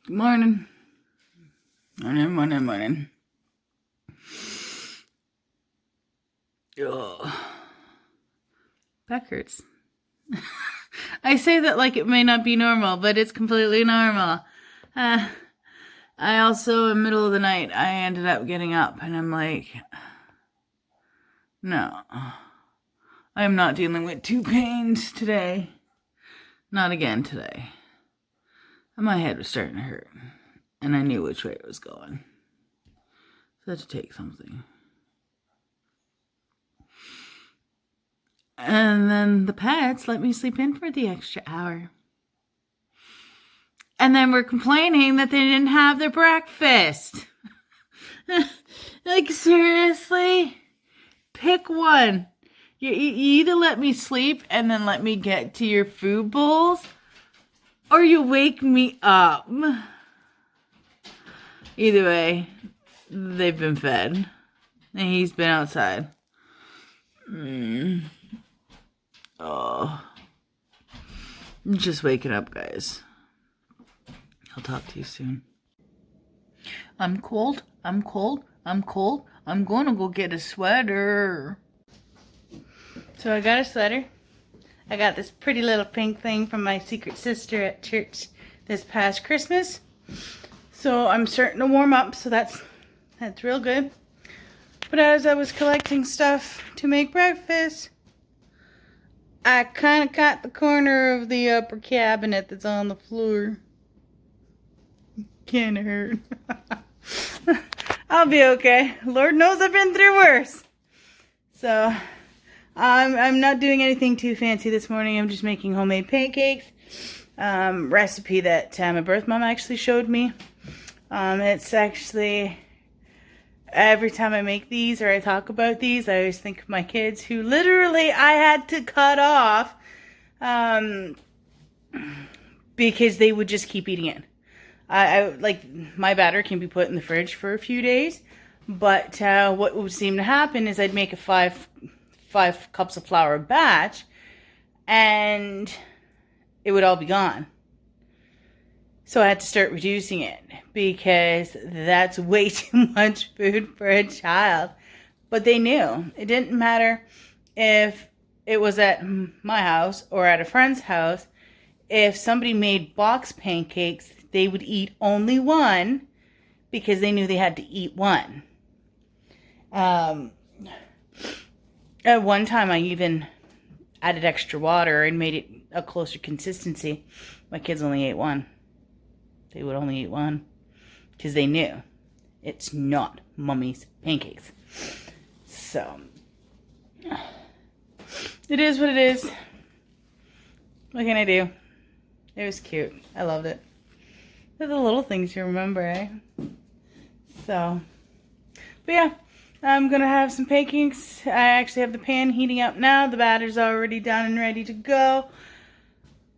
Good morning. Morning. Ugh. Back hurts. I say that like it may not be normal, but it's completely normal. I also, in the middle of the night, I ended up getting up and I'm like, no, I am not dealing with two pains today. Not again today. And my head was starting to hurt. And I knew which way it was going. So I had to take something. And then the pets let me sleep in for the extra hour. And then we're complaining that they didn't have their breakfast. Like, seriously? Pick one. You either let me sleep and then let me get to your food bowls, or you wake me up. Either way, they've been fed. And he's been outside. Oh. I'm just waking up, guys. I'll talk to you soon. I'm cold. I'm gonna go get a sweater. So I got a sweater. I got this pretty little pink thing from my secret sister at church this past Christmas. So I'm starting to warm up, so that's real good. But as I was collecting stuff to make breakfast, I kind of caught the corner of the upper cabinet that's on the floor. Kinda hurt. I'll be okay. Lord knows I've been through worse. So I'm not doing anything too fancy this morning. I'm just making homemade pancakes. Recipe that my birth mom actually showed me. It's actually, every time I make these or I talk about these, I always think of my kids who literally I had to cut off because they would just keep eating it. I like, my batter can be put in the fridge for a few days, but what would seem to happen is I'd make a five cups of flour batch and it would all be gone. So I had to start reducing it because that's way too much food for a child. But they knew. It didn't matter if it was at my house or at a friend's house. If somebody made box pancakes, they would eat only one because they knew they had to eat one. At one time, I even added extra water and made it a closer consistency. My kids only ate one. They would only eat one because they knew it's not Mommy's pancakes. So, it is what it is. What can I do? It was cute. I loved it. They're the little things you remember, eh? So, but yeah, I'm going to have some pancakes. I actually have the pan heating up now. The batter's already done and ready to go.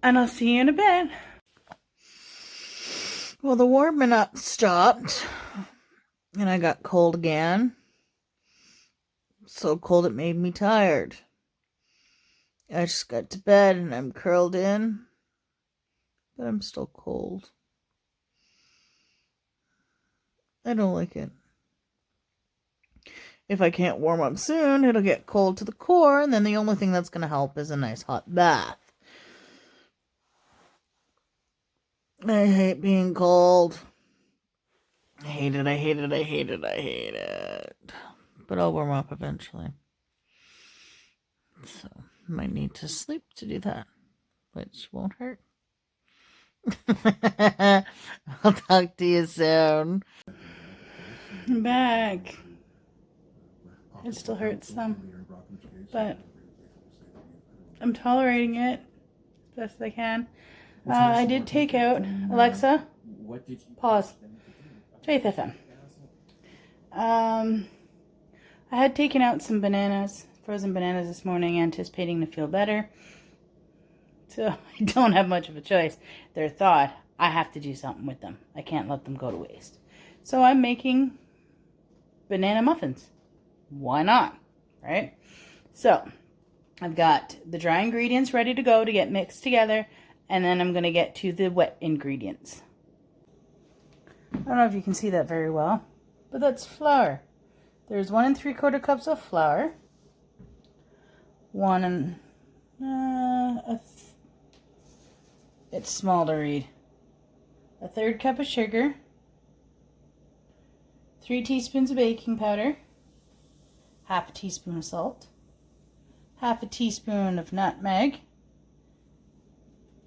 And I'll see you in a bit. Well, the warming up stopped. And I got cold again. So cold it made me tired. I just got to bed and I'm curled in. But I'm still cold. I don't like it. If I can't warm up soon, it'll get cold to the core, and then the only thing that's going to help is a nice hot bath. I hate being cold. I hate it. But I'll warm up eventually. So, might need to sleep to do that, which won't hurt. I'll talk to you soon. I'm back. It still hurts some, but I'm tolerating it best I can. I did take out, Alexa, pause, Faith FM. I had taken out some bananas, frozen bananas this morning, anticipating to feel better. So I don't have much of a choice. They're thawed. I have to do something with them. I can't let them go to waste. So I'm making banana muffins. Why not? Right? So I've got the dry ingredients ready to go to get mixed together. And then I'm going to get to the wet ingredients. I don't know if you can see that very well, but that's flour. There's 1 3/4 cups of flour, it's small to read, 1/3 cup of sugar, 3 teaspoons of baking powder, 1/2 teaspoon of salt, 1/2 teaspoon of nutmeg,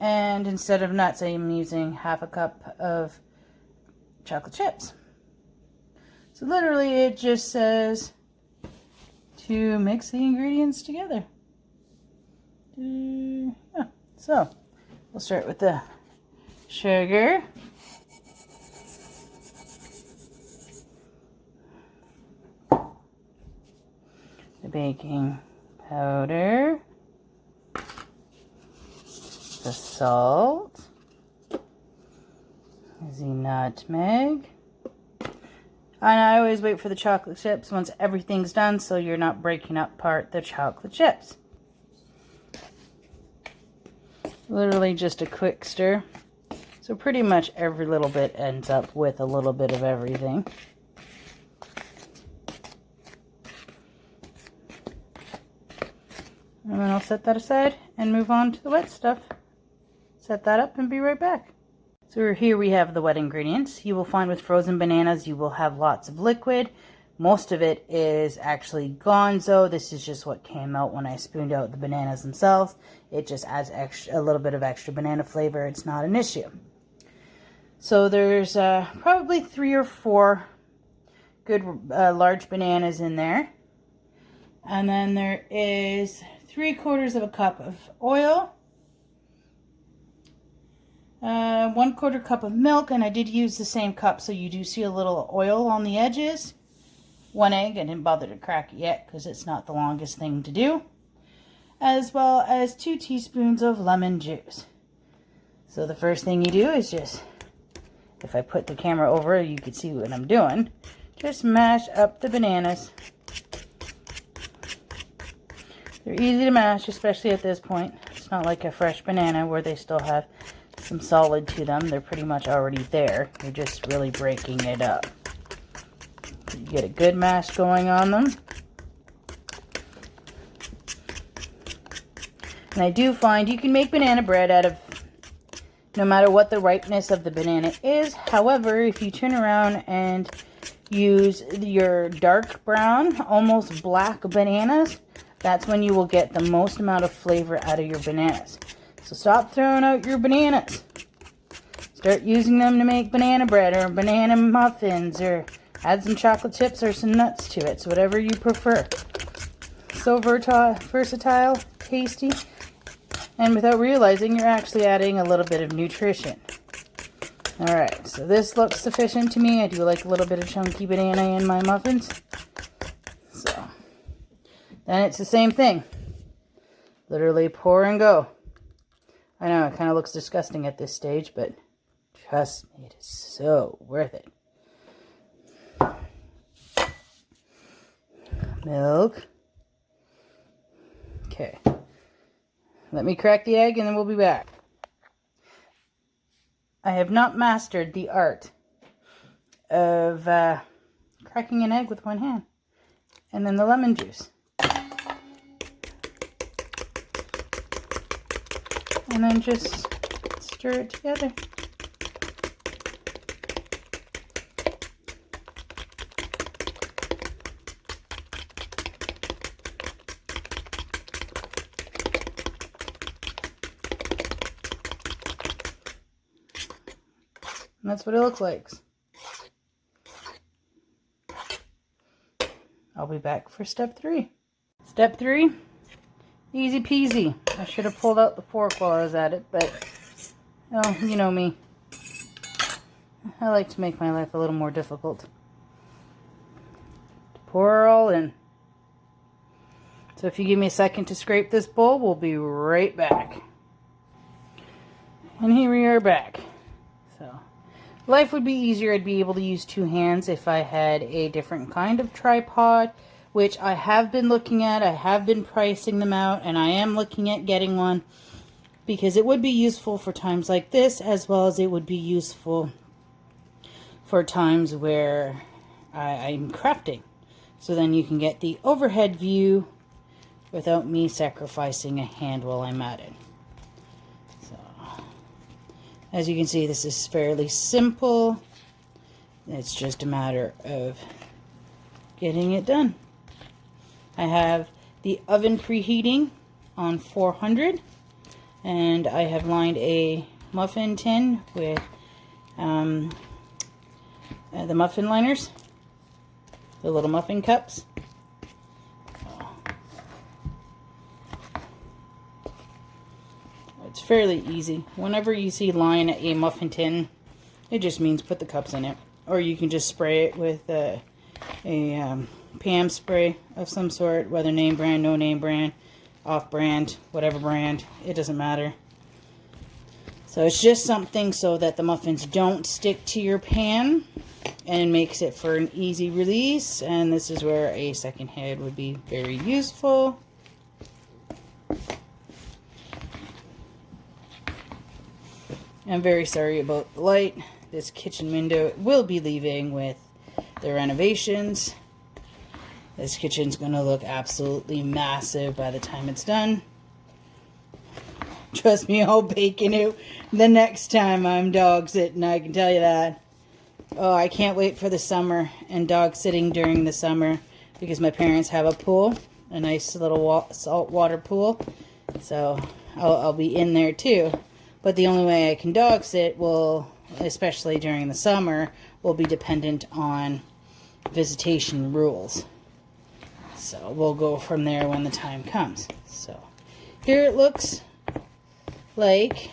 and instead of nuts I'm using 1/2 cup of chocolate chips. So literally it just says to mix the ingredients together. Yeah. So we'll start with the sugar. The baking powder. The salt. The nutmeg. And I always wait for the chocolate chips once everything's done so you're not breaking apart the chocolate chips. Literally just a quick stir. So pretty much every little bit ends up with a little bit of everything. And then I'll set that aside and move on to the wet stuff. Set that up and be right back. So here we have the wet ingredients. You will find with frozen bananas you will have lots of liquid. Most of it is actually gonzo. This is just what came out when I spooned out the bananas themselves. It just adds a little bit of extra banana flavor. It's not an issue. So there's probably 3 or 4 good large bananas in there. And then there is 3/4 cup of oil. 1/4 cup of milk, and I did use the same cup, so you do see a little oil on the edges. 1 egg, I didn't bother to crack it yet because it's not the longest thing to do. As well as 2 teaspoons of lemon juice. So the first thing you do is just, if I put the camera over, you can see what I'm doing. Just mash up the bananas. They're easy to mash, especially at this point. It's not like a fresh banana where they still have some solid to them. They're pretty much already there. You're just really breaking it up. You get a good mash going on them. And I do find you can make banana bread out of no matter what the ripeness of the banana is. However, if you turn around and use your dark brown, almost black bananas, that's when you will get the most amount of flavor out of your bananas. So stop throwing out your bananas. Start using them to make banana bread or banana muffins, or add some chocolate chips or some nuts to it. So whatever you prefer. So versatile, tasty, and without realizing you're actually adding a little bit of nutrition. Alright, so this looks sufficient to me. I do like a little bit of chunky banana in my muffins. So then it's the same thing. Literally pour and go. I know it kind of looks disgusting at this stage, but trust me, it is so worth it. Milk. Okay. Let me crack the egg and then we'll be back. I have not mastered the art of cracking an egg with one hand. And then the lemon juice. And then just stir it together. And that's what it looks like. I'll be back for step 3. Step 3, easy peasy. I should have pulled out the fork while I was at it, but, oh, you know me. I like to make my life a little more difficult. Pour all in. So if you give me a second to scrape this bowl, we'll be right back. And here we are back. So, life would be easier. I'd be able to use 2 hands if I had a different kind of tripod, which I have been looking at. I have been pricing them out, and I am looking at getting one because it would be useful for times like this, as well as it would be useful for times where I'm crafting. So then you can get the overhead view without me sacrificing a hand while I'm at it. So, as you can see, this is fairly simple. It's just a matter of getting it done. I have the oven preheating on 400, and I have lined a muffin tin with the muffin liners, the little muffin cups. It's fairly easy. Whenever you see line a muffin tin, it just means put the cups in it. Or you can just spray it with a Pam spray of some sort, whether name brand, no name brand, off brand, whatever brand, it doesn't matter. So it's just something so that the muffins don't stick to your pan and makes it for an easy release. And this is where a second head would be very useful. I'm very sorry about the light. This kitchen window will be leaving with the renovations. This kitchen's going to look absolutely massive by the time it's done. Trust me, I'll bake in it the next time I'm dog sitting, I can tell you that. Oh, I can't wait for the summer and dog sitting during the summer because my parents have a pool, a nice little saltwater pool. So I'll be in there too. But the only way I can dog sit will, especially during the summer, will be dependent on visitation rules. So we'll go from there when the time comes. So here it looks like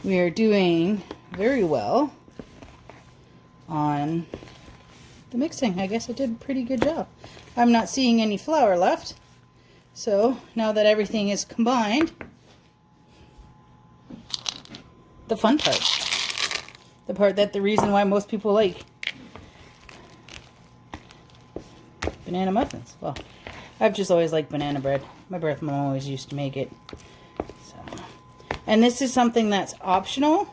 we are doing very well on the mixing. I guess I did a pretty good job. I'm not seeing any flour left. So now that everything is combined, the fun part. The part that the reason why most people like banana muffins. Well, I've just always liked banana bread. My birth mom always used to make it. So, and this is something that's optional,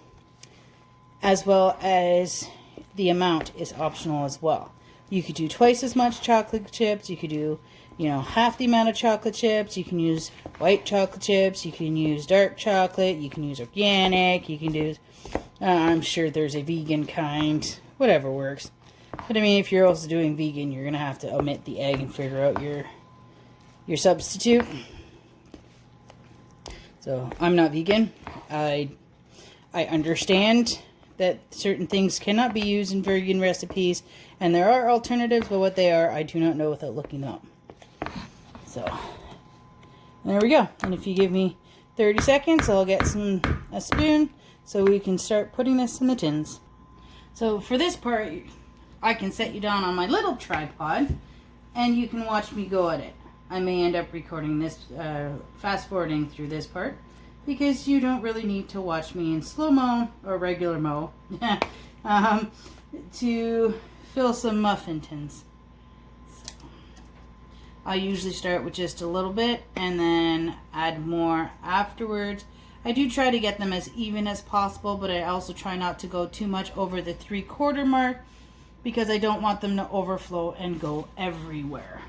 as well as the amount is optional as well. You could do twice as much chocolate chips. You could do, half the amount of chocolate chips. You can use white chocolate chips. You can use dark chocolate. You can use organic. You can do, I'm sure there's a vegan kind. Whatever works. But I mean, if you're also doing vegan, you're going to have to omit the egg and figure out your substitute. So, I'm not vegan. I understand that certain things cannot be used in vegan recipes, and there are alternatives, but what they are, I do not know without looking them up. So, there we go. And if you give me 30 seconds, I'll get a spoon so we can start putting this in the tins. So, for this part, I can set you down on my little tripod, and you can watch me go at it. I may end up recording this, fast forwarding through this part, because you don't really need to watch me in slow-mo or regular mo to fill some muffin tins. So, I usually start with just a little bit and then add more afterwards. I do try to get them as even as possible, but I also try not to go too much over the 3/4 mark because I don't want them to overflow and go everywhere.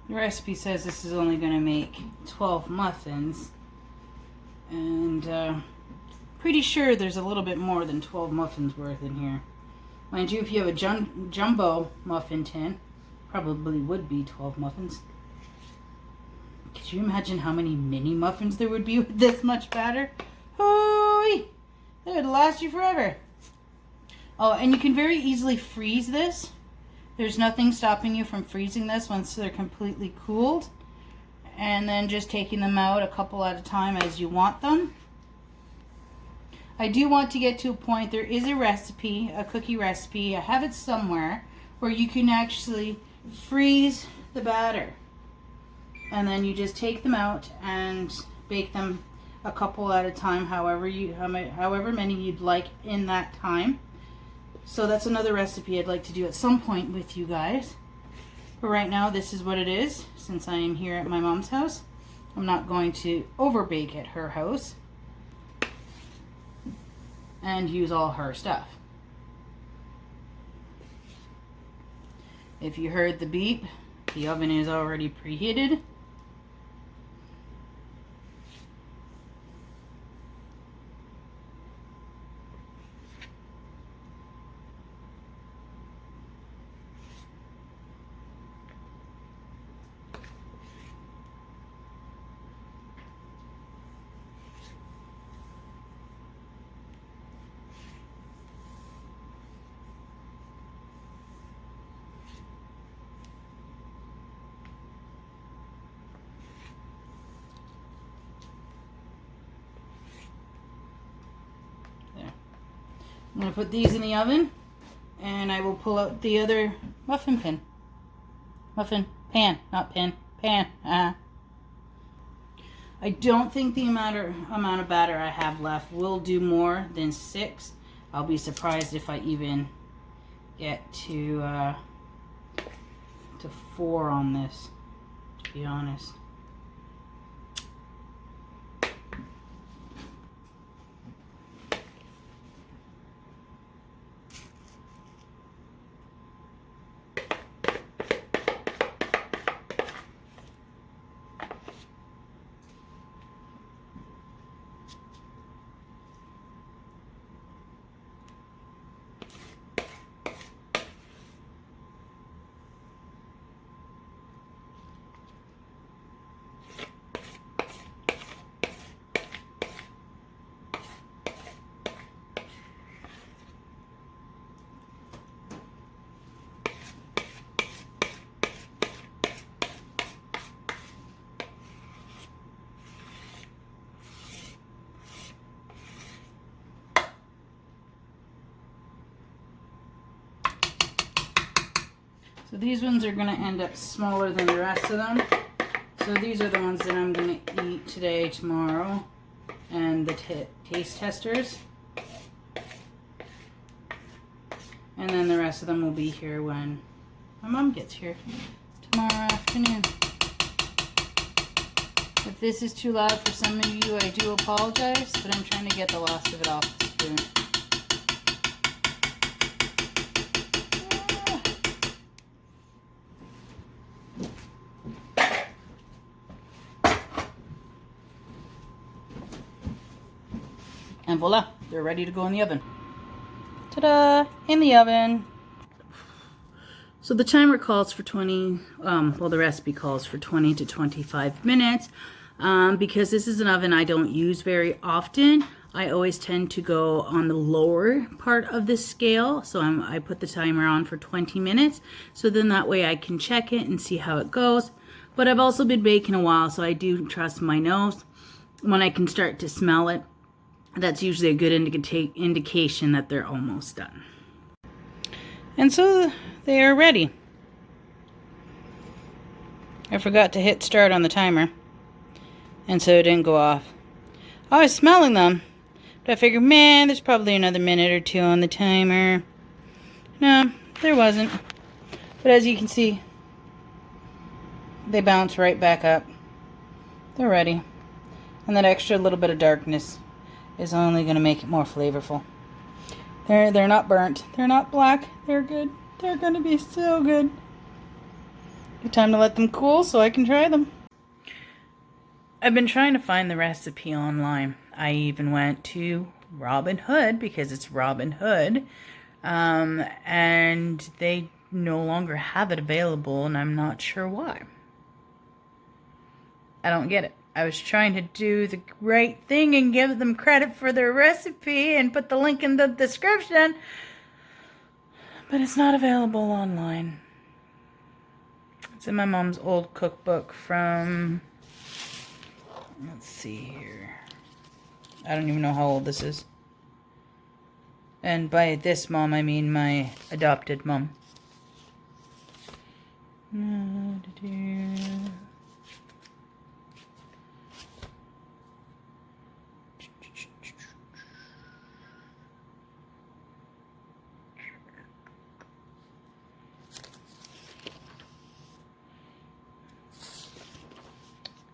The recipe says this is only going to make 12 muffins, and pretty sure there's a little bit more than 12 muffins worth in here. Mind you, if you have a jumbo muffin tin, probably would be 12 muffins. Could you imagine how many mini muffins there would be with this much batter? Hooey! It would last you forever. Oh, and you can very easily freeze this. There's nothing stopping you from freezing this once they're completely cooled. And then just taking them out a couple at a time as you want them. I do want to get to a point, there is a recipe, a cookie recipe, I have it somewhere, where you can actually freeze the batter. And then you just take them out and bake them a couple at a time, however many you'd like in that time. So that's another recipe I'd like to do at some point with you guys. But right now, this is what it is, since I am here at my mom's house. I'm not going to over bake at her house and use all her stuff. If you heard the beep, the oven is already preheated. I'm going to put these in the oven, and I will pull out the other muffin pan, not pin, pan. I don't think the amount of batter I have left will do more than 6. I'll be surprised if I even get to 4 on this, to be honest. So these ones are going to end up smaller than the rest of them. So these are the ones that I'm going to eat today, tomorrow, and the taste testers. And then the rest of them will be here when my mom gets here tomorrow afternoon. If this is too loud for some of you, I do apologize, but I'm trying to get the last of it off the spoon. And voila, they're ready to go in the oven. Ta-da! In the oven. So the timer calls for 20, well, the recipe calls for 20 to 25 minutes. Because this is an oven I don't use very often, I always tend to go on the lower part of the scale. So I put the timer on for 20 minutes. So then that way I can check it and see how it goes. But I've also been baking a while, so I do trust my nose. When I can start to smell it, that's usually a good indication that they're almost done. And so they are ready. I forgot to hit start on the timer, and so it didn't go off. I was smelling them, but I figured, man, there's probably another minute or 2 on the timer. No, there wasn't. But as you can see, they bounce right back up. They're ready. And that extra little bit of darkness is only going to make it more flavorful. They're not burnt. They're not black. They're good. They're going to be so good. Good time to let them cool so I can try them. I've been trying to find the recipe online. I even went to Robin Hood because it's Robin Hood. And they no longer have it available, and I'm not sure why. I don't get it. I was trying to do the right thing and give them credit for their recipe and put the link in the description, but it's not available online. It's in my mom's old cookbook from, let's see here. I don't even know how old this is. And by this mom, I mean my adopted mom. I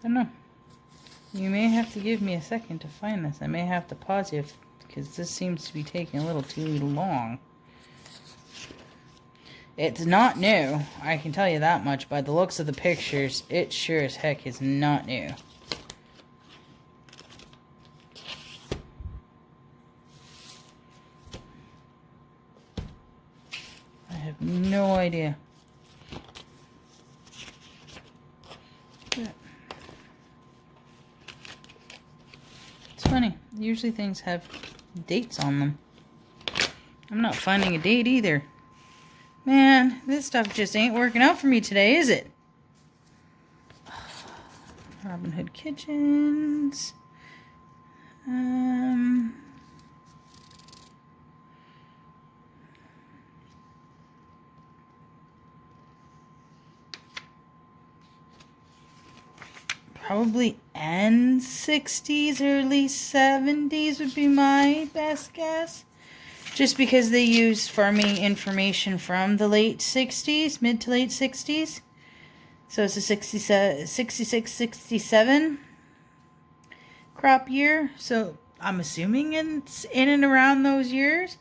don't know. You may have to give me a second to find this. I may have to pause you because this seems to be taking a little too long. It's not new. I can tell you that much by the looks of the pictures. It sure as heck is not new. I have no idea. It's funny. Usually things have dates on them. I'm not finding a date either. Man, this stuff just ain't working out for me today, is it? Robin Hood Kitchens. Probably end 60s, early 70s would be my best guess. Just because they use farming information from the late 60s, mid to late 60s. So it's a 66, 67 crop year. So I'm assuming it's in and around those years.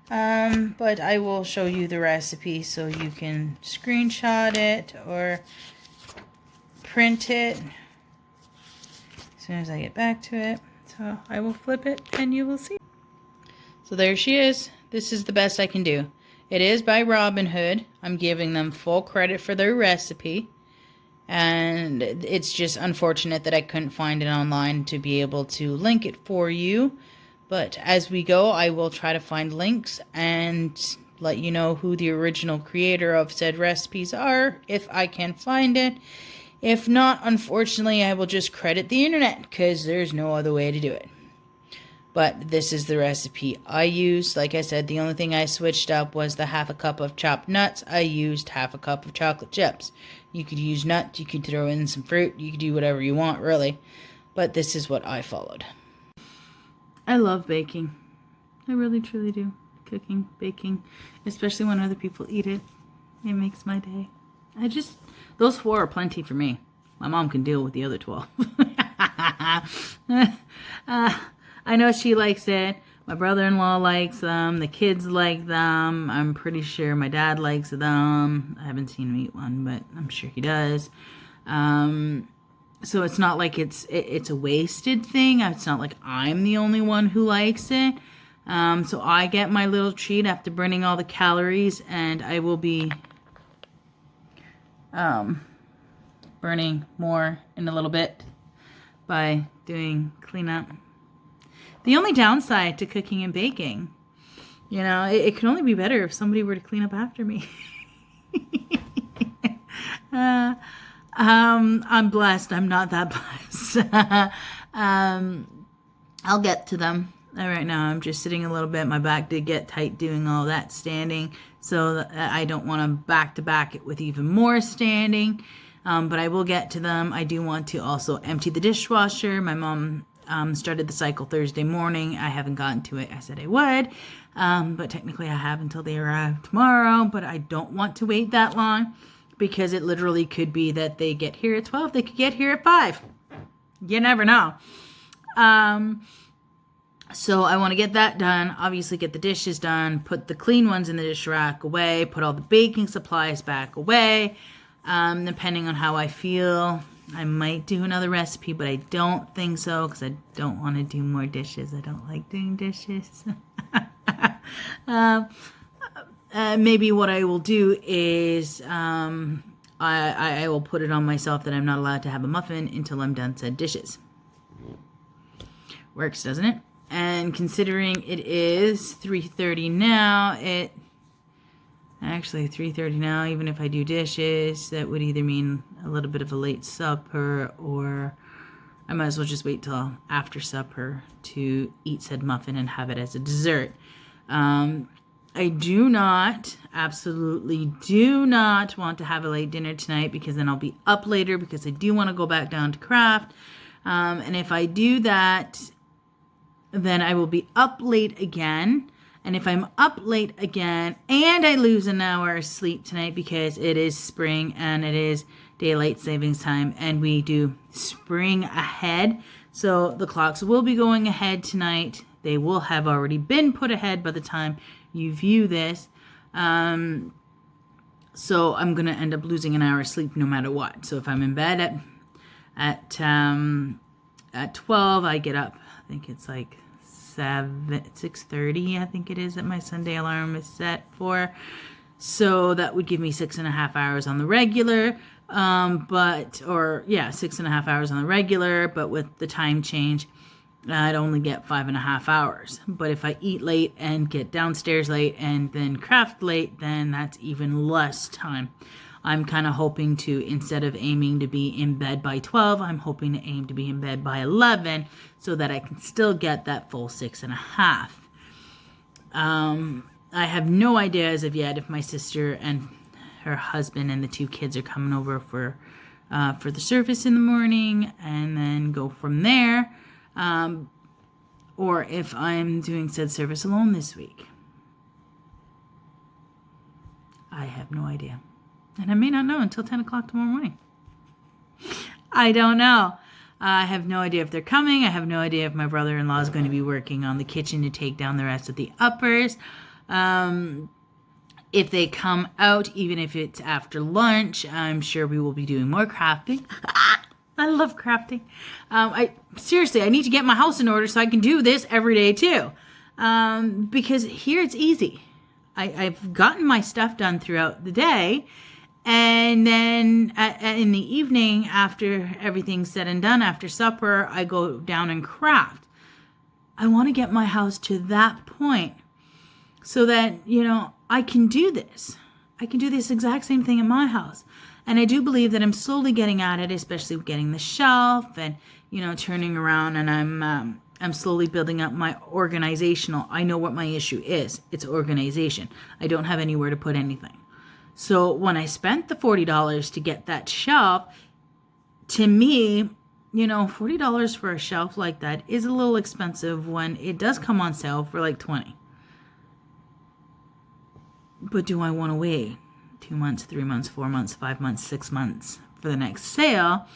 But I will show you the recipe so you can screenshot it or print it as soon as I get back to it. So I will flip it and you will see. So there she is. This is the best I can do. It is by Robin Hood. I'm giving them full credit for their recipe. And it's just unfortunate that I couldn't find it online to be able to link it for you. But as we go, I will try to find links and let you know who the original creator of said recipes are, if I can find it. If not, unfortunately, I will just credit the internet because there's no other way to do it. But this is the recipe I used. Like I said, the only thing I switched up was the half a cup of chopped nuts. I used half a cup of chocolate chips. You could use nuts, you could throw in some fruit, you could do whatever you want, really. But this is what I followed. I love baking. I really, truly do. Cooking, baking, especially when other people eat it. It makes my day. Those 4 are plenty for me. My mom can deal with the other 12. I know she likes it. My brother-in-law likes them. The kids like them. I'm pretty sure my dad likes them. I haven't seen him eat one, but I'm sure he does. So it's not like it's a wasted thing. It's not like I'm the only one who likes it. So I get my little treat after burning all the calories, and I will be burning more in a little bit by doing cleanup. The only downside to cooking and baking, you know, it can only be better if somebody were to clean up after me. I'm blessed. I'm not that blessed. I'll get to them. Right now, I'm just sitting a little bit. My back did get tight doing all that standing, so I don't want to back-to-back it with even more standing. But I will get to them. I do want to also empty the dishwasher. My mom started the cycle Thursday morning. I haven't gotten to it. I said I would, but technically I have until they arrive tomorrow. But I don't want to wait that long because it literally could be that they get here at 12. They could get here at 5. You never know. So I want to get that done. Obviously get the dishes done. Put the clean ones in the dish rack away. Put all the baking supplies back away. Depending on how I feel. I might do another recipe, but I don't think so because I don't want to do more dishes. I don't like doing dishes. Maybe what I will do is I will put it on myself that I'm not allowed to have a muffin until I'm done said dishes. Works, doesn't it? And considering it is 3:30 now, actually 3:30 now, even if I do dishes, that would either mean a little bit of a late supper, or I might as well just wait till after supper to eat said muffin and have it as a dessert. I do not, absolutely do not want to have a late dinner tonight, because then I'll be up later, because I do want to go back down to craft. And if I do that, then I will be up late again. And if I'm up late again and I lose an hour of sleep tonight, because it is spring and it is daylight savings time and we do spring ahead, so the clocks will be going ahead tonight. They will have already been put ahead by the time you view this. So I'm going to end up losing an hour of sleep no matter what. So if I'm in bed at 12, I get up, I think it's like 6:30, I think it is, that my Sunday alarm is set for. So that would give me 6.5 hours on the regular, 6.5 hours on the regular, but with the time change, I'd only get 5.5 hours. But if I eat late and get downstairs late and then craft late, then that's even less time. I'm kind of hoping to, instead of aiming to be in bed by 12, I'm hoping to aim to be in bed by 11 so that I can still get that full 6.5. I have no idea as of yet if my sister and her husband and the 2 kids are coming over for the service in the morning and then go from there, or if I'm doing said service alone this week. I have no idea. And I may not know until 10 o'clock tomorrow morning. I don't know. I have no idea if they're coming. I have no idea if my brother-in-law is going to be working on the kitchen to take down the rest of the uppers. If they come out, even if it's after lunch, I'm sure we will be doing more crafting. I love crafting. Seriously, I need to get my house in order so I can do this every day too. Because here it's easy. I've gotten my stuff done throughout the day. And then in the evening, after everything's said and done, after supper, I go down and craft. I want to get my house to that point so that, I can do this. I can do this exact same thing in my house. And I do believe that I'm slowly getting at it, especially with getting the shelf and, turning around, and I'm slowly building up my organizational. I know what my issue is. It's organization. I don't have anywhere to put anything. So when I spent the $40 to get that shelf, to me, $40 for a shelf like that is a little expensive when it does come on sale for like $20. But do I want to wait 2 months, 3 months, 4 months, 5 months, 6 months for the next sale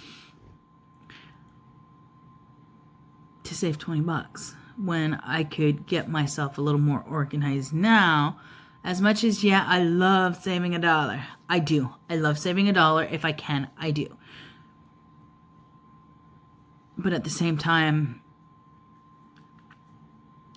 to save $20 when I could get myself a little more organized now? As much as, I love saving $1. I do. I love saving $1 if I can. I do. But at the same time,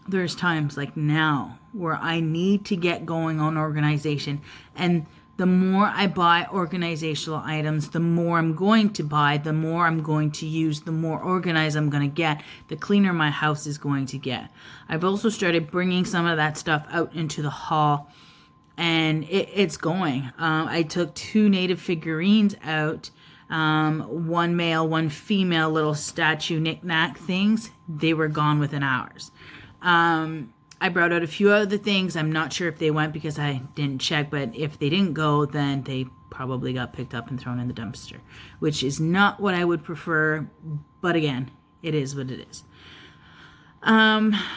there's times like now where I need to get going on organization. And the more I buy organizational items, the more I'm going to buy, the more I'm going to use, the more organized I'm going to get, the cleaner my house is going to get. I've also started bringing some of that stuff out into the hall, and it's going. I took 2 native figurines out, one male, one female little statue knick-knack things. They were gone within hours. I brought out a few other things. I'm not sure if they went because I didn't check, but if they didn't go, then they probably got picked up and thrown in the dumpster, which is not what I would prefer. But again, it is what it is.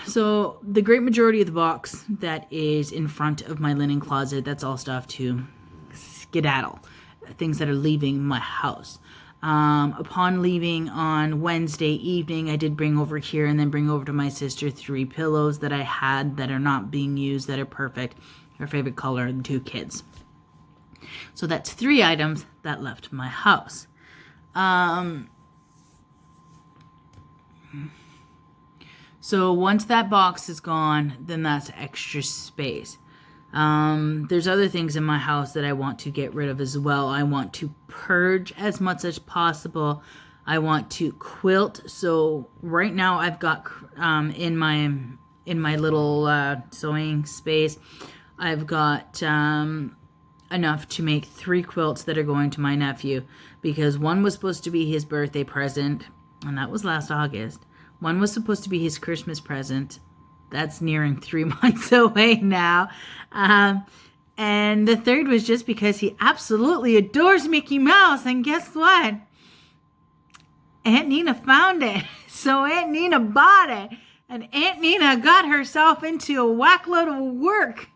So the great majority of the box that is in front of my linen closet, that's all stuff to skedaddle, things that are leaving my house. Upon leaving on Wednesday evening, I did bring over here and then bring over to my sister 3 pillows that I had that are not being used, that are perfect. Her favorite color, the 2 kids. So that's 3 items that left my house. So once that box is gone, then that's extra space. There's other things in my house that I want to get rid of as well. I want to purge as much as possible. I want to quilt. So right now I've got in my little sewing space, I've got enough to make 3 quilts that are going to my nephew, because one was supposed to be his birthday present, and that was last August. One was supposed to be his Christmas present. That's nearing 3 months away now. And the third was just because he absolutely adores Mickey Mouse. And guess what? Aunt Nina found it. So Aunt Nina bought it. And Aunt Nina got herself into a whack load of work.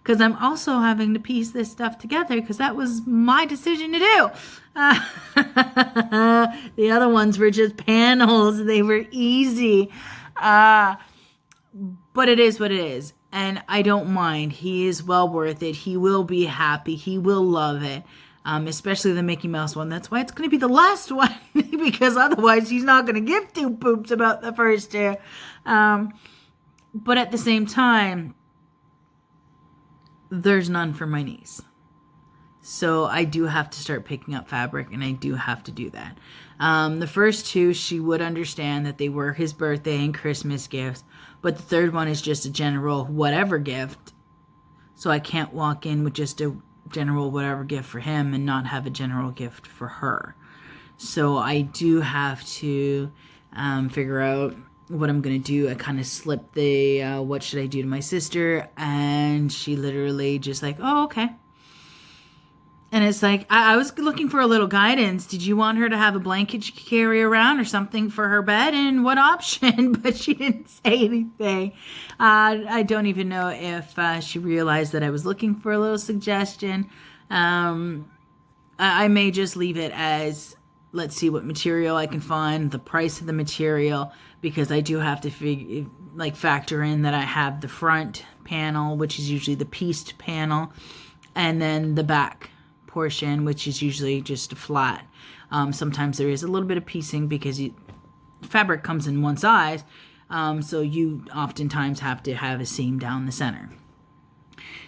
Because I'm also having to piece this stuff together, because that was my decision to do. The other ones were just panels. They were easy. But it is what it is. And I don't mind. He is well worth it. He will be happy. He will love it. Especially the Mickey Mouse one. That's why it's going to be the last one. Because otherwise he's not going to give 2 poops about the first 2. But at the same time, there's none for my niece. So I do have to start picking up fabric, and I do have to do that. The first 2, she would understand that they were his birthday and Christmas gifts, but the third one is just a general whatever gift. So I can't walk in with just a general whatever gift for him and not have a general gift for her. So I do have to figure out what I'm going to do. I kind of slipped the what should I do to my sister, and she literally just like, oh, okay. And it's like, I was looking for a little guidance. Did you want her to have a blanket she could carry around or something for her bed, and what option? But she didn't say anything. I don't even know if she realized that I was looking for a little suggestion. I may just leave it as, let's see what material I can find, the price of the material, because I do have to factor in that I have the front panel, which is usually the pieced panel, and then the back portion, which is usually just a flat. Sometimes there is a little bit of piecing because fabric comes in one size, so you oftentimes have to have a seam down the center.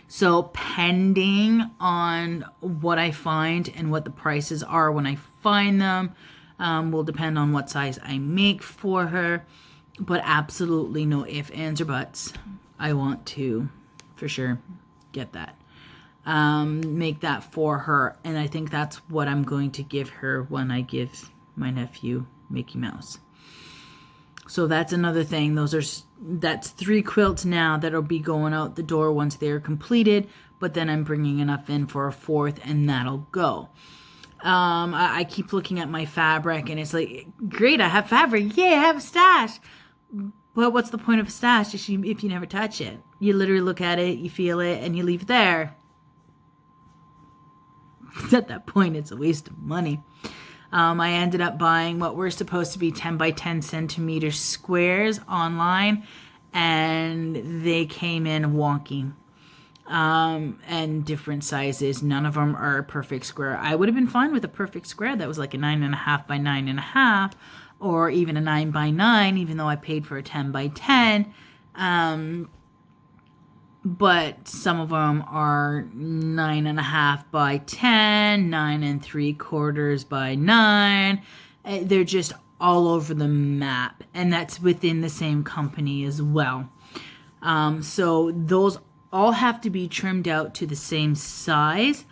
So pending on what I find and what the prices are when I find them, will depend on what size I make for her. But absolutely no ifs, ands, or buts. I want to, for sure, get that. Make that for her. And I think that's what I'm going to give her when I give my nephew Mickey Mouse. So that's another thing. That's 3 quilts now that'll be going out the door once they're completed. But then I'm bringing enough in for a 4th, and that'll go. I keep looking at my fabric, and it's like, great, I have fabric. Yay, I have a stash. But what's the point of a stash if you never touch it? You literally look at it, you feel it, and you leave it there. At that point, it's a waste of money. I ended up buying what were supposed to be 10 by 10 centimeter squares online, and they came in wonky. And different sizes. None of them are a perfect square. I would have been fine with a perfect square that was like a 9.5 by 9.5, or even a 9 by 9, even though I paid for a 10 by 10. But some of them are 9.5 by 10, 9 3/4 by 9. They're just all over the map, and that's within the same company as well. So those all have to be trimmed out to the same size,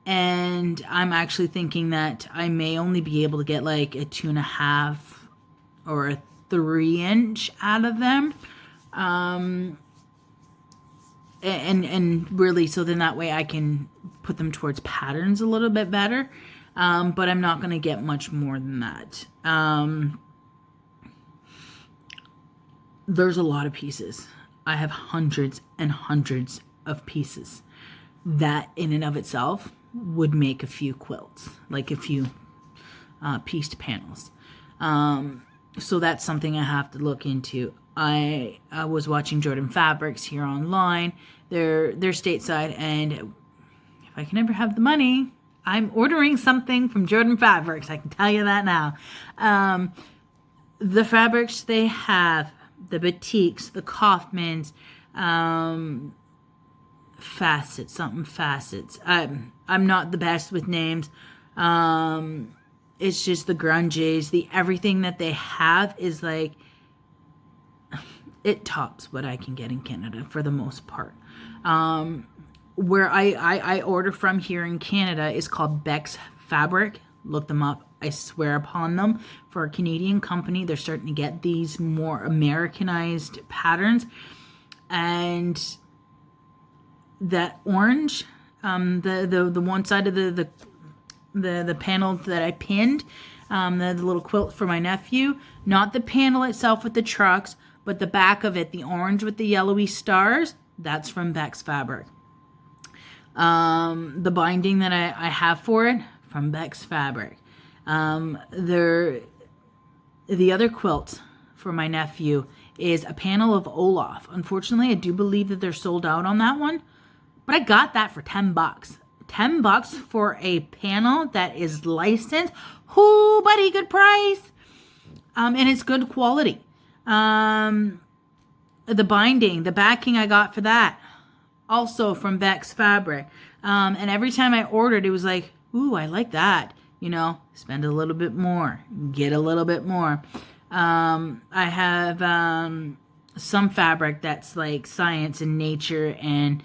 and I'm actually thinking that I may only be able to get like a 2.5 or a 3-inch out of them. And really, so then that way I can put them towards patterns a little bit better. But I'm not going to get much more than that. There's a lot of pieces. I have hundreds and hundreds of pieces that in and of itself would make a few quilts, like a few pieced panels. So that's something I have to look into. I was watching Jordan Fabrics here online. They're stateside, and if I can ever have the money, I'm ordering something from Jordan Fabrics. I can tell you that now. The fabrics they have, the batiks, the Kaufmans, facets, something facets. I'm not the best with names. It's just the grunges, the everything that they have is like, it tops what I can get in Canada for the most part. Where I order from here in Canada is called Beck's Fabric. Look them up. I swear upon them. For a Canadian company, they're starting to get these more Americanized patterns. And that orange, the one side of the panel that I pinned, the little quilt for my nephew, not the panel itself with the trucks, but the back of it, the orange with the yellowy stars, that's from Beck's Fabric. The binding that I have for it, from Beck's Fabric. The other quilt for my nephew is a panel of Olaf. Unfortunately, I do believe that they're sold out on that one, but I got that for $10. $10 for a panel that is licensed. Whoo, buddy, good price. And it's good quality. The binding, the backing I got for that, also from Beck's Fabric. And every time I ordered, it was like, ooh, I like that. You know, spend a little bit more, get a little bit more. I have some fabric that's like science and nature and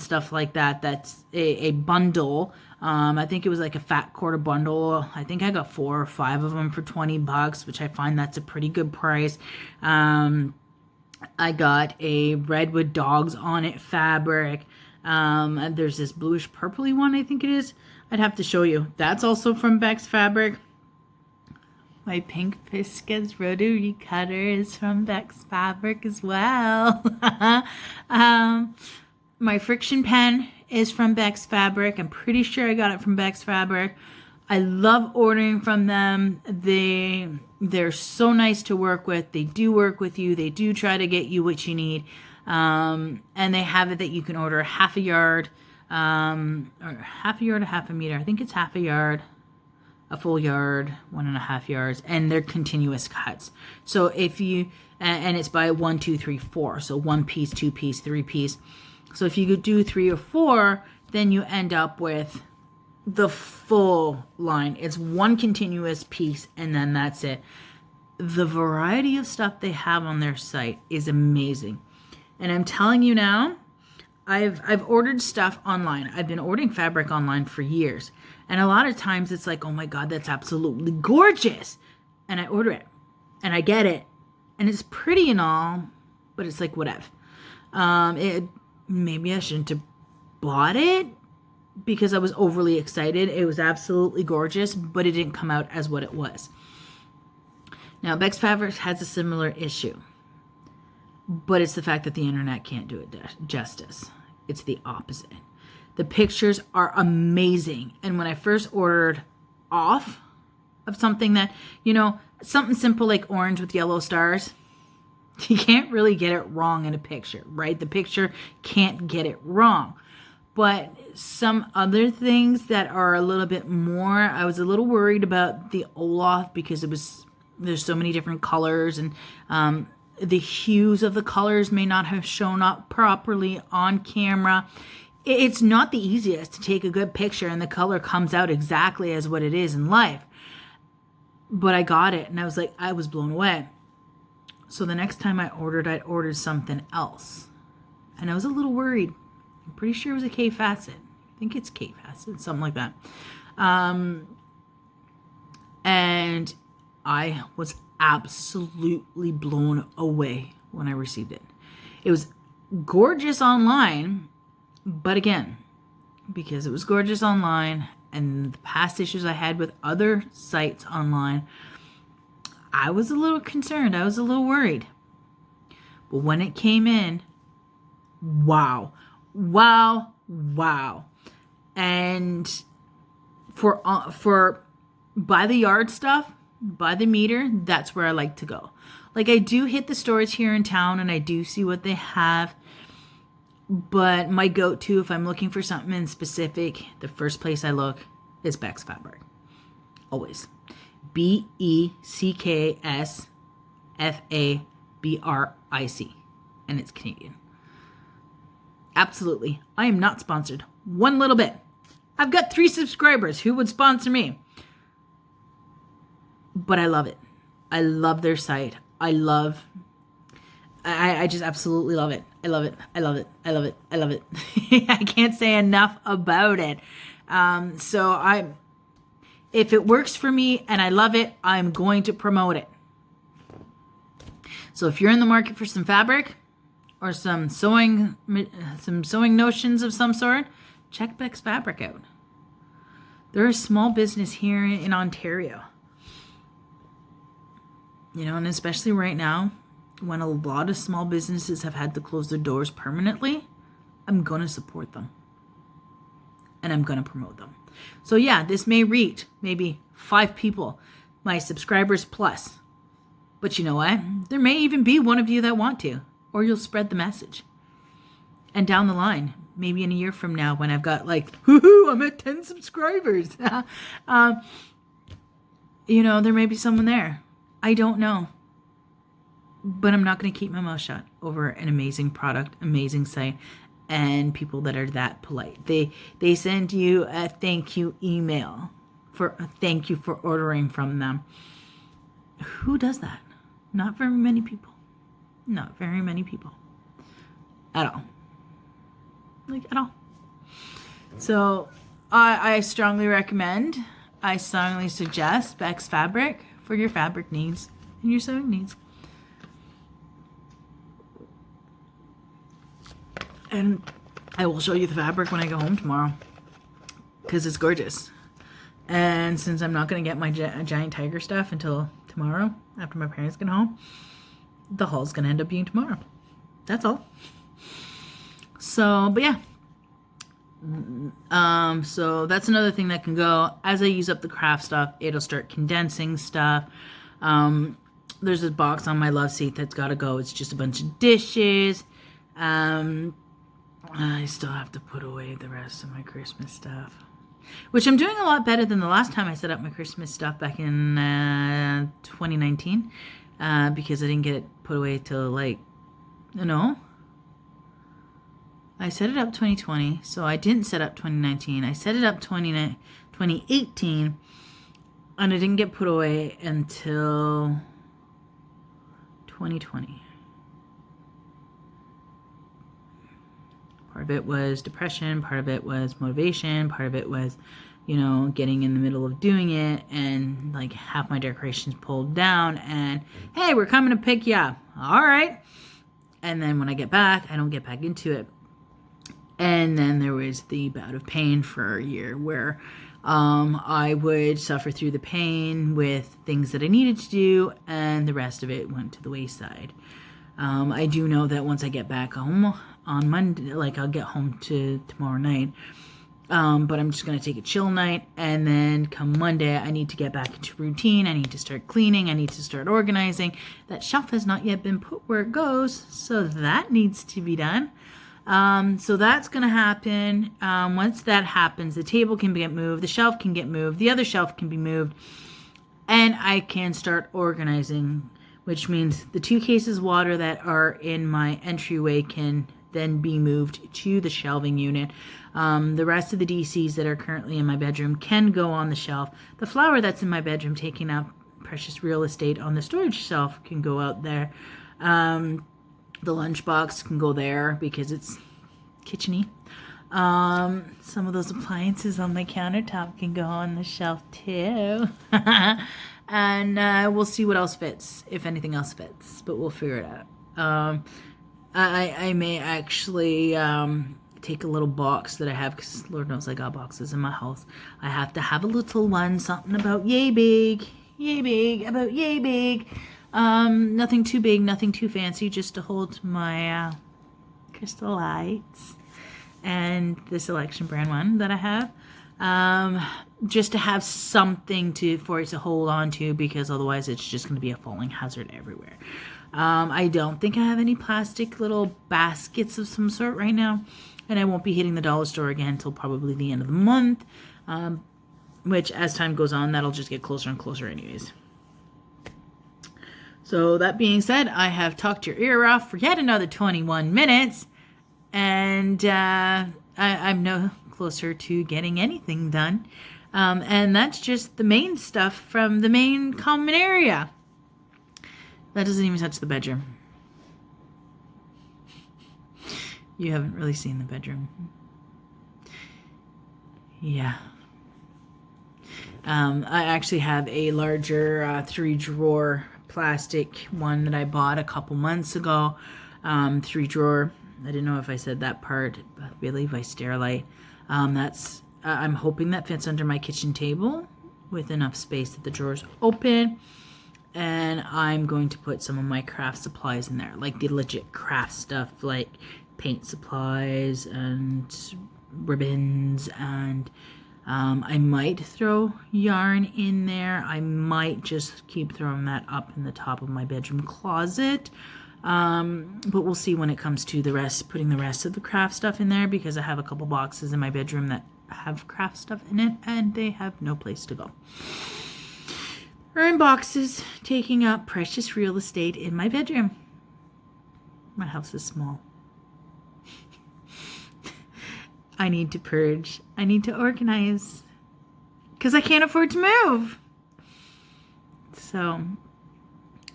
stuff like that. That's a bundle. I think it was like a fat quarter bundle. I think I got 4 or 5 of them for $20, which I find that's a pretty good price. I got a redwood dogs on it fabric. And there's this bluish purpley one, I think it is. I'd have to show you. That's also from Beck's Fabric. My pink Pisca's rotary cutter is from Beck's Fabric as well. My friction pen is from Beck's Fabric. I'm pretty sure I got it from Beck's Fabric. I love ordering from them. They're so nice to work with. They do work with you. They do try to get you what you need. And they have it that you can order half a yard, or half a yard or half a meter. I think it's half a yard, a full yard, 1.5 yards, and they're continuous cuts. So if you, and it's by 1, 2, 3, 4. So 1 piece, 2 piece, 3 piece. So if you could do 3 or 4, then you end up with the full line. It's one continuous piece, and then that's it. The variety of stuff they have on their site is amazing. And I'm telling you now, I've ordered stuff online. I've been ordering fabric online for years. And a lot of times it's like, oh my God, that's absolutely gorgeous. And I order it and I get it. And it's pretty and all, but it's like, whatever. Maybe I shouldn't have bought it because I was overly excited. It was absolutely gorgeous, but it didn't come out as what it was. Now, Beck's Fabric has a similar issue. But it's the fact that the internet can't do it justice. It's the opposite. The pictures are amazing. And when I first ordered off of something that, you know, something simple like orange with yellow stars, you can't really get it wrong in a picture, right? The picture can't get it wrong. But some other things that are a little bit more, I was a little worried about the Olaf because there's so many different colors and, the hues of the colors may not have shown up properly on camera. It's not the easiest to take a good picture and the color comes out exactly as what it is in life. But I got it and I was like, I was blown away. So the next time I ordered something else. And I was a little worried. I'm pretty sure it was a K facet. I think it's K facet, something like that. And I was absolutely blown away when I received it. It was gorgeous online, but again, because it was gorgeous online and the past issues I had with other sites online, I was a little concerned. I was a little worried. But when it came in, wow. And for by the yard stuff, by the meter, that's where I like to go. Like I do hit the stores here in town and I do see what they have. But my go-to, if I'm looking for something in specific, the first place I look is Beck's Fabric. Always. BECKSFABRIC. And it's Canadian. Absolutely. I am not sponsored. One little bit. I've got 3 subscribers. Who would sponsor me? But I love it. I love their site. I just absolutely love it. I love it. I love it. I love it. I love it. I can't say enough about it. If it works for me and I love it, I'm going to promote it. So if you're in the market for some fabric or some sewing notions of some sort, check Beck's Fabric out. They're a small business here in Ontario. You know, and especially right now, when a lot of small businesses have had to close their doors permanently, I'm going to support them. And I'm going to promote them. So yeah, this may reach maybe 5 people, my subscribers plus. But you know what? There may even be one of you that want to, or you'll spread the message. And down the line, maybe in a year from now when I've got like, woohoo, I'm at 10 subscribers. You know, there may be someone there. I don't know. But I'm not going to keep my mouth shut over an amazing product, amazing site, and people that are that polite. They send you a thank you email for a thank you for ordering from them. Who does that? Not very many people. Not very many people. At all. Like, at all. So, I strongly recommend, I strongly suggest Beck's Fabric for your fabric needs and your sewing needs. And I will show you the fabric when I go home tomorrow because it's gorgeous. And since I'm not going to get my giant tiger stuff until tomorrow after my parents get home, the haul's going to end up being tomorrow. That's all. So, but yeah. So that's another thing that can go. As I use up the craft stuff, it'll start condensing stuff. There's this box on my love seat that's got to go. It's just a bunch of dishes. I still have to put away the rest of my Christmas stuff, which I'm doing a lot better than the last time I set up my Christmas stuff back in 2019, because I didn't get it put away till like, no, I set it up 2020, so I didn't set up 2019. I set it up 2018, and it didn't get put away until 2020. Part of it was depression, part of it was motivation, part of it was, you know, getting in the middle of doing it and like have my decorations pulled down and, hey, we're coming to pick you up. All right. And then when I get back, I don't get back into it. And then there was the bout of pain for a year where I would suffer through the pain with things that I needed to do, and the rest of it went to the wayside. I do know that once I get back home on Monday, like I'll get home to tomorrow night, but I'm just going to take a chill night, and then come Monday, I need to get back into routine. I need to start cleaning. I need to start organizing. That shelf has not yet been put where it goes, so that needs to be done. So that's going to happen. Once that happens, the table can get moved, the shelf can get moved, the other shelf can be moved, and I can start organizing, which means the 2 cases of water that are in my entryway can then be moved to the shelving unit. The rest of the DCs that are currently in my bedroom can go on the shelf. The flower that's in my bedroom taking up precious real estate on the storage shelf can go out there. The lunchbox can go there because it's kitcheny. Some of those appliances on my countertop can go on the shelf too. And we'll see what else fits, if anything else fits, but we'll figure it out. I may actually take a little box that I have, because Lord knows I got boxes in my house. I have to have a little one, something about yay big, about yay big. Nothing too big, nothing too fancy, just to hold my crystal lights and the Selection brand one that I have. Just to have something for it to hold on to, because otherwise it's just going to be a falling hazard everywhere. I don't think I have any plastic little baskets of some sort right now, and I won't be hitting the dollar store again until probably the end of the month. which as time goes on, that'll just get closer and closer anyways. So that being said, I have talked your ear off for yet another 21 minutes, and I'm no closer to getting anything done. And that's just the main stuff from the main common area. That doesn't even touch the bedroom. You haven't really seen the bedroom. Yeah. I actually have a larger 3-drawer plastic one that I bought a couple months ago. 3-drawer. I didn't know if I said that part, but I believe I Sterilite. I'm hoping that fits under my kitchen table with enough space that the drawers open. And I'm going to put some of my craft supplies in there, like the legit craft stuff, like paint supplies and ribbons, and I might throw yarn in there. I might just keep throwing that up in the top of my bedroom closet. But we'll see when it comes to putting the rest of the craft stuff in there, because I have a couple boxes in my bedroom that have craft stuff in it and they have no place to go. They're in boxes, taking up precious real estate in my bedroom. My house is small. I need to purge. I need to organize. Because I can't afford to move. So,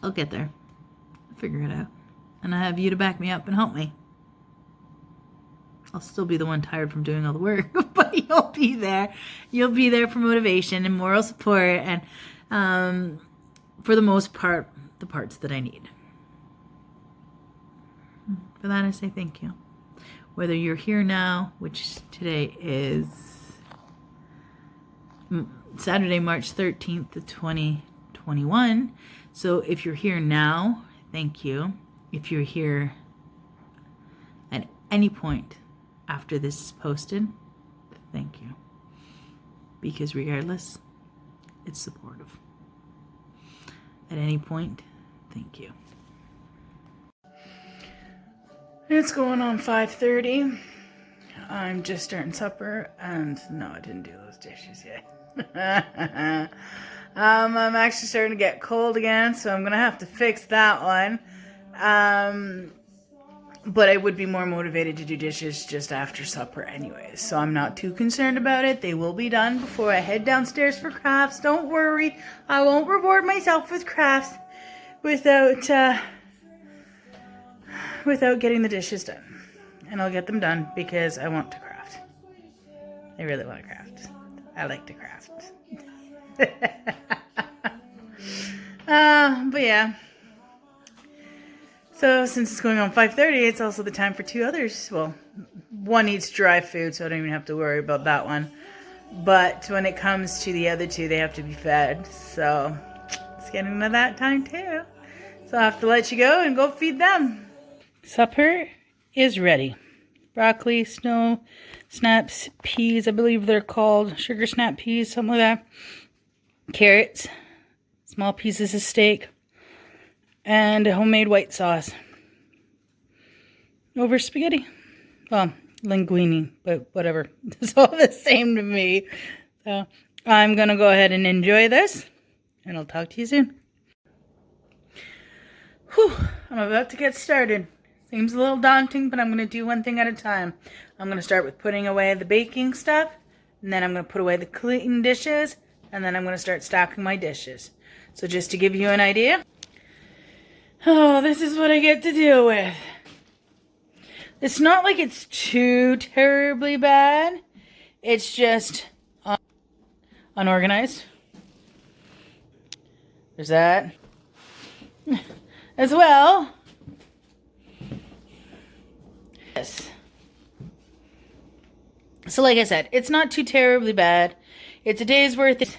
I'll get there. I'll figure it out. And I have you to back me up and help me. I'll still be the one tired from doing all the work. But you'll be there. You'll be there for motivation and moral support. And for the most part, the parts that I need. For that, I say thank you. Whether you're here now, which today is Saturday, March 13th, 2021. So if you're here now, thank you. If you're here at any point after this is posted, thank you. Because regardless, it's supportive. At any point, thank you. It's going on 5:30. I'm just starting supper, and no, I didn't do those dishes yet. I'm actually starting to get cold again, so I'm gonna have to fix that one. But I would be more motivated to do dishes just after supper anyways, so I'm not too concerned about it. They will be done before I head downstairs for crafts. Don't worry, I won't reward myself with crafts without getting the dishes done. And I'll get them done because I want to craft. I really want to craft. I like to craft. But yeah. So since it's going on 5:30, it's also the time for 2 others. Well, one eats dry food, so I don't even have to worry about that one. But when it comes to the other 2, they have to be fed. So it's getting to that time too. So I'll have to let you go and go feed them. Supper is ready. Broccoli, snow snaps, peas, I believe they're called. Sugar snap peas, something like that. Carrots, small pieces of steak, and a homemade white sauce. Over spaghetti. Well, linguine, but whatever. It's all the same to me. So I'm going to go ahead and enjoy this, and I'll talk to you soon. Whew, I'm about to get started. Seems a little daunting, but I'm going to do one thing at a time. I'm going to start with putting away the baking stuff, and then I'm going to put away the clean dishes, and then I'm going to start stacking my dishes. So just to give you an idea, oh, this is what I get to deal with. It's not like it's too terribly bad. It's just unorganized. There's that. As well. Yes. So like I said, it's not too terribly bad. It's a day's worth.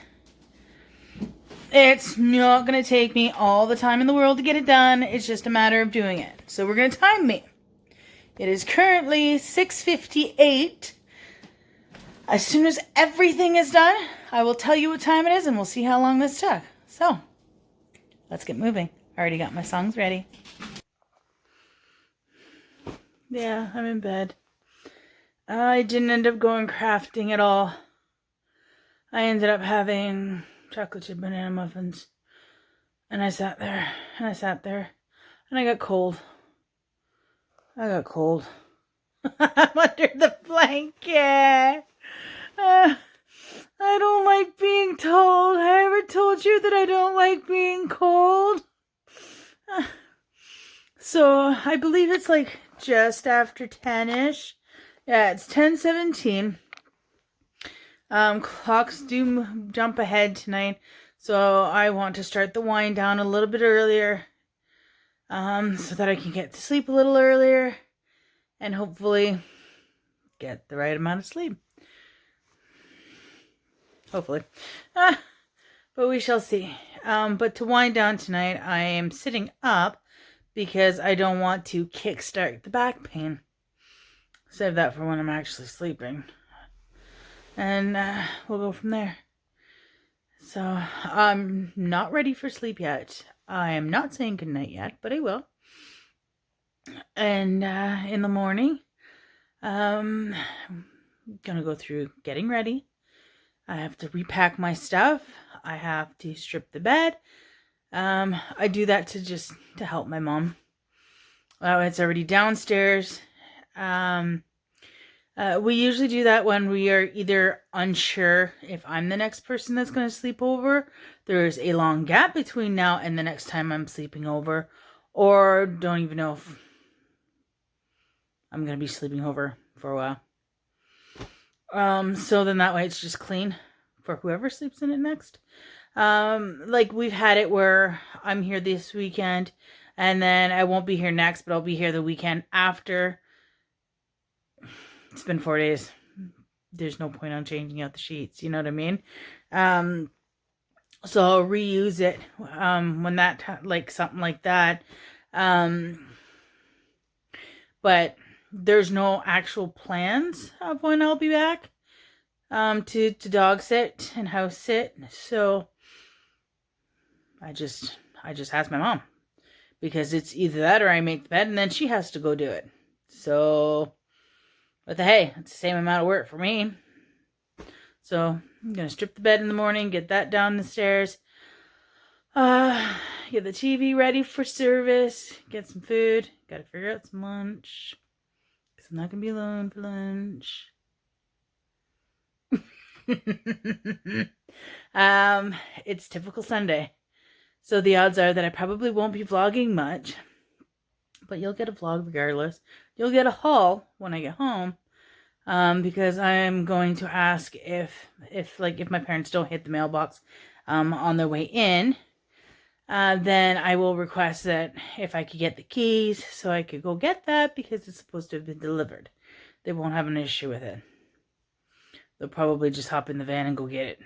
It's not going to take me all the time in the world to get it done. It's just a matter of doing it. So we're going to time me. It is currently 6:58. As soon as everything is done, I will tell you what time it is and we'll see how long this took. So, let's get moving. I already got my songs ready. Yeah, I'm in bed. I didn't end up going crafting at all. I ended up having chocolate chip banana muffins. And I sat there, and I sat there, and I got cold. I got cold. I'm under the blanket. I don't like being told. I ever told you that I don't like being cold? So I believe it's like just after 10-ish. Yeah, it's 10:17. Clocks do jump ahead tonight, so I want to start the wind down a little bit earlier, so that I can get to sleep a little earlier, and hopefully get the right amount of sleep. Hopefully. But we shall see. But to wind down tonight, I am sitting up because I don't want to kickstart the back pain. Save that for when I'm actually sleeping. And we'll go from there. So I'm not ready for sleep yet. I am not saying goodnight yet, but I will. And in the morning, I'm gonna go through getting ready. I have to repack my stuff. I have to strip the bed. I do that to help my mom. It's already downstairs. We usually do that when we are either unsure if I'm the next person that's going to sleep over, there's a long gap between now and the next time I'm sleeping over, or don't even know if I'm going to be sleeping over for a while. So then that way it's just clean for whoever sleeps in it next. Like we've had it where I'm here this weekend and then I won't be here next, but I'll be here the weekend after. It's been 4 days. There's no point on changing out the sheets. You know what I mean? So I'll reuse it when that, like something like that. But there's no actual plans of when I'll be back to dog sit and house sit. So I just asked my mom, because it's either that or I make the bed and then she has to go do it. So, but hey, it's the same amount of work for me. So I'm gonna strip the bed in the morning, get that down the stairs, get the TV ready for service, get some food, gotta figure out some lunch, because I'm not gonna be alone for lunch. It's typical Sunday, so the odds are that I probably won't be vlogging much, but you'll get a vlog regardless. You'll get a haul when I get home, because I'm going to ask if my parents don't hit the mailbox on their way in, then I will request that if I could get the keys so I could go get that, because it's supposed to have been delivered. They won't have an issue with it. They'll probably just hop in the van and go get it,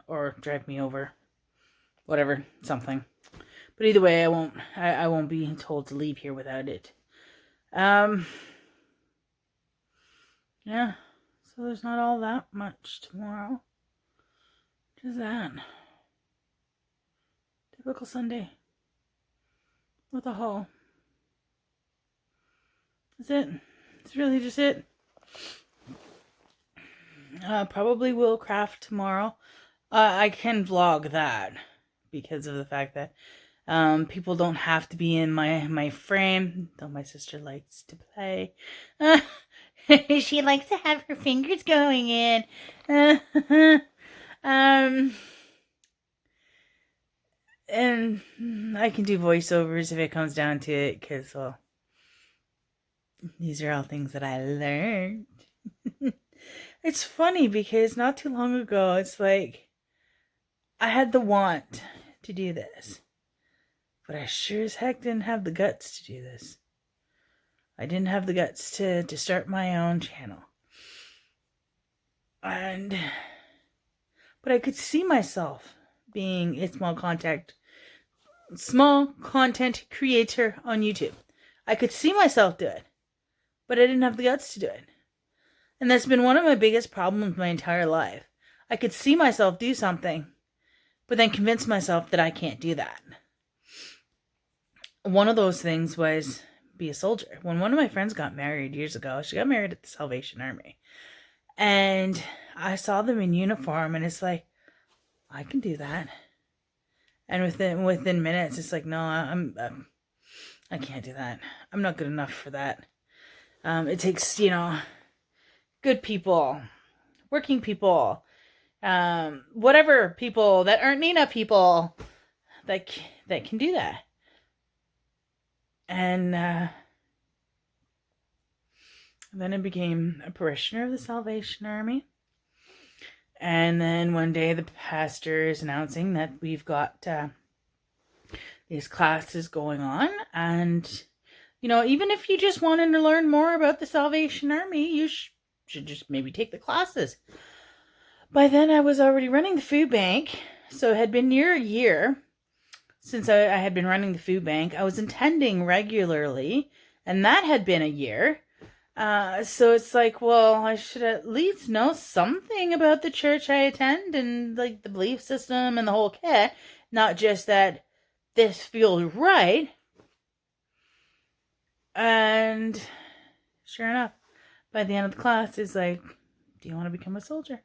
or drive me over, whatever, something. But either way, I won't be told to leave here without it. Yeah, so there's not all that much tomorrow. Just that. Typical Sunday. With a haul. That's it. It's really just it. Probably will craft tomorrow. I can vlog that because of the fact that people don't have to be in my frame, though my sister likes to play. She likes to have her fingers going in. And I can do voiceovers if it comes down to it, because, well, these are all things that I learned. It's funny because not too long ago, it's like I had the want to do this, but I sure as heck didn't have the guts to do this. I didn't have the guts to start my own channel. But I could see myself being a small content creator on YouTube. I could see myself do it, but I didn't have the guts to do it. And that's been one of my biggest problems my entire life. I could see myself do something, but then convince myself that I can't do that. One of those things was be a soldier. When one of my friends got married years ago, she got married at the Salvation Army. And I saw them in uniform, and it's like, I can do that. And within minutes, it's like, no, I can't do that. I'm not good enough for that. It takes, good people, working people, whatever people that aren't Nina people that can do that. And then I became a parishioner of the Salvation Army. And then one day the pastor is announcing that we've got these classes going on. And, even if you just wanted to learn more about the Salvation Army, you should just maybe take the classes. By then I was already running the food bank. So it had been near a year since I had been running the food bank. I was attending regularly, and that had been a year. So it's like, well, I should at least know something about the church I attend and like the belief system and the whole kit. Not just that this feels right. And sure enough, by the end of the class, it's like, do you want to become a soldier?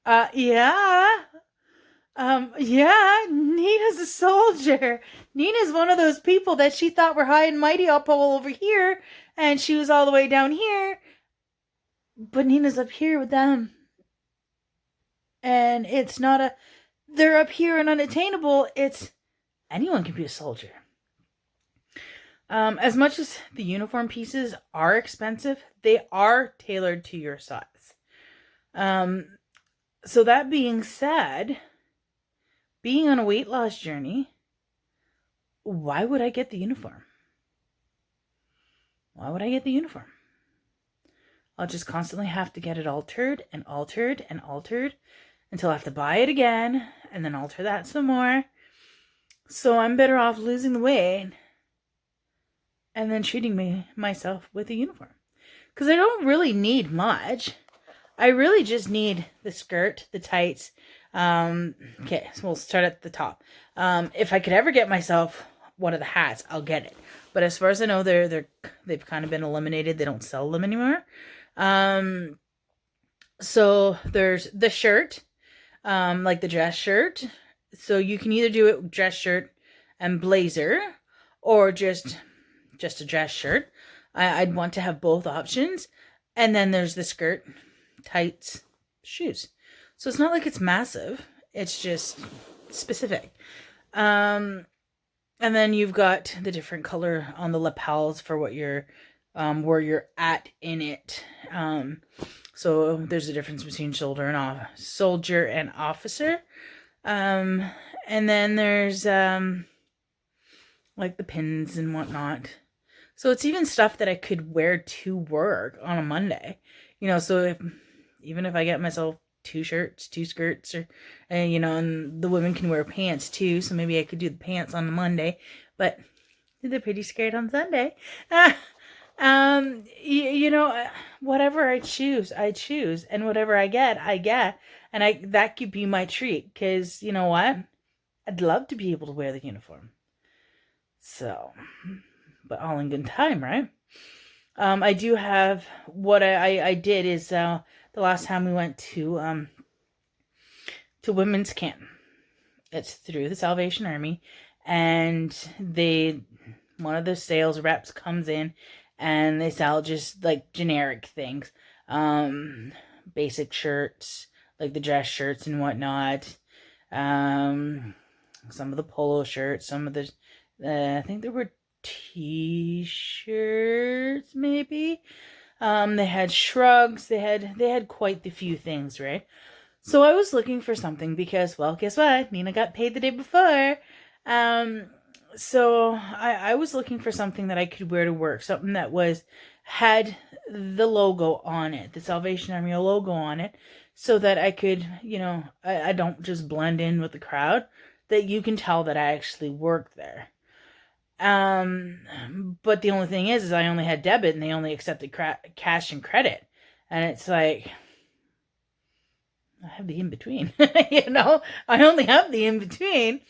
Yeah. Yeah, Nina's a soldier. Nina's one of those people that she thought were high and mighty up all over here, and she was all the way down here. But Nina's up here with them. And it's not they're up here and unattainable. It's anyone can be a soldier. As much as the uniform pieces are expensive, they are tailored to your size. So that being said, being on a weight loss journey, why would I get the uniform? Why would I get the uniform? I'll just constantly have to get it altered and altered and altered until I have to buy it again and then alter that some more. So I'm better off losing the weight and then treating myself with a uniform. Because I don't really need much. I really just need the skirt, the tights. Okay, so we'll start at the top. If I could ever get myself one of the hats, I'll get it. But as far as I know, they've kind of been eliminated. They don't sell them anymore. So there's the shirt, like the dress shirt. So you can either do it dress shirt and blazer, or just a dress shirt. I'd want to have both options. And then there's the skirt, tights, shoes. So it's not like it's massive. It's just specific. And then you've got the different color on the lapels for what you're, where you're at in it. So there's a difference between soldier and officer. And then there's, like the pins and whatnot. So it's even stuff that I could wear to work on a Monday. So even if I get myself 2 shirts, 2 skirts, or, and the women can wear pants too. So maybe I could do the pants on the Monday, but they're pretty skirt on Sunday. Whatever I choose, and whatever I get, and that could be my treat. Cause you know what? I'd love to be able to wear the uniform. So, but all in good time, right? I do have what I did is, the last time we went to women's camp. It's through the Salvation Army, and one of the sales reps comes in and they sell just like generic things, basic shirts, like the dress shirts and whatnot, some of the polo shirts, some of the, I think there were t-shirts maybe. They had shrugs, they had quite the few things, right? So I was looking for something because, well, guess what? Nina got paid the day before. So I was looking for something that I could wear to work, something that had the logo on it, the Salvation Army logo on it, so that I could, I don't just blend in with the crowd, that you can tell that I actually work there. But the only thing is I only had debit and they only accepted cash and credit. And it's like, I have the in-between, I only have the in-between.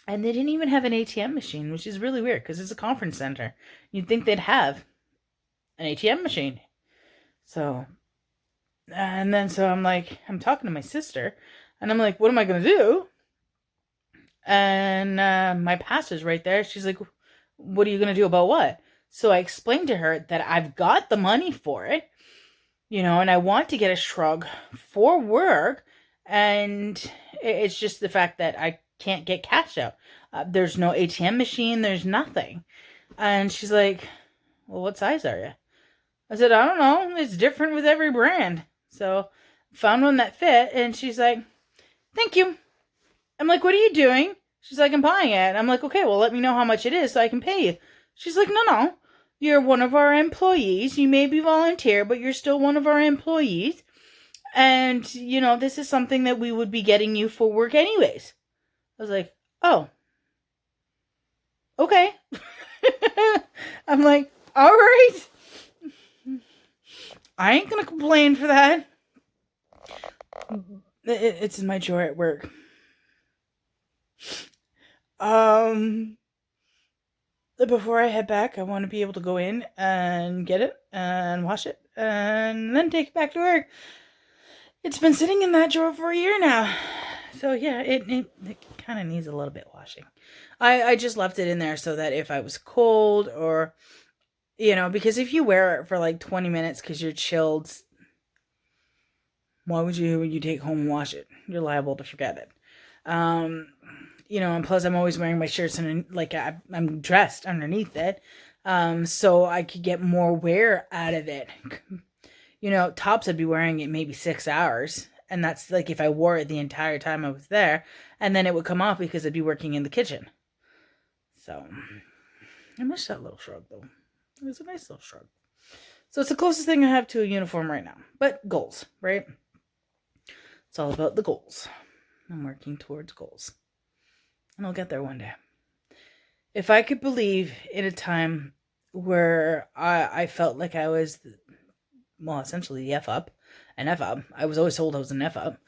And they didn't even have an ATM machine, which is really weird because it's a conference center. You'd think they'd have an ATM machine. So, and then so I'm talking to my sister. And I'm like, what am I going to do? And my pastor's right there. She's like, what are you going to do about what? So I explained to her that I've got the money for it, and I want to get a shrug for work. And it's just the fact that I can't get cash out. There's no ATM machine. There's nothing. And she's like, well, what size are you? I said, I don't know. It's different with every brand. So found one that fit. And she's like, thank you. I'm like, what are you doing? She's like, I'm buying it. I'm like, okay, well, let me know how much it is so I can pay you. She's like, no. You're one of our employees. You may be volunteer, but you're still one of our employees. And, this is something that we would be getting you for work anyways. I was like, oh, okay. I'm like, all right. I ain't going to complain for that. It's my joy at work. Before I head back, I want to be able to go in and get it and wash it and then take it back to work. It's been sitting in that drawer for a year now. So yeah, it kind of needs a little bit washing. I just left it in there so that if I was cold or, because if you wear it for like 20 minutes because you're chilled, why would you, when you take home and wash it? You're liable to forget it. And plus I'm always wearing my shirts and like I'm dressed underneath it. So I could get more wear out of it. Tops I'd be wearing it maybe 6 hours. And that's like if I wore it the entire time I was there. And then it would come off because I'd be working in the kitchen. So I miss that little shrug though. It was a nice little shrug. So it's the closest thing I have to a uniform right now. But goals, right? It's all about the goals. I'm working towards goals. And I'll get there one day. If I could believe in a time where I felt like I was, essentially the F up, an F up. I was always told I was an F up.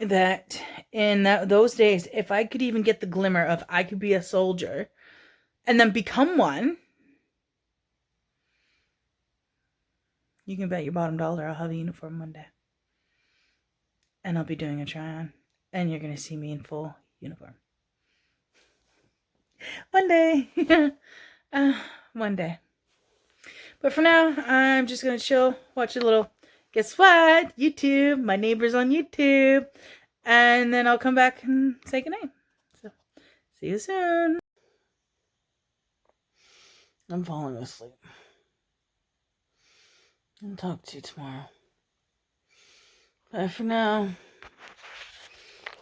That in those days, if I could even get the glimmer of I could be a soldier and then become one, you can bet your bottom dollar I'll have a uniform one day. And I'll be doing a try-on. And you're going to see me in full uniform. One day. One day. But for now, I'm just going to chill, watch a little, guess what? YouTube. My neighbor's on YouTube. And then I'll come back and say goodnight. So, see you soon. I'm falling asleep. I'll talk to you tomorrow. Bye for now.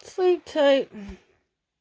Sleep tight.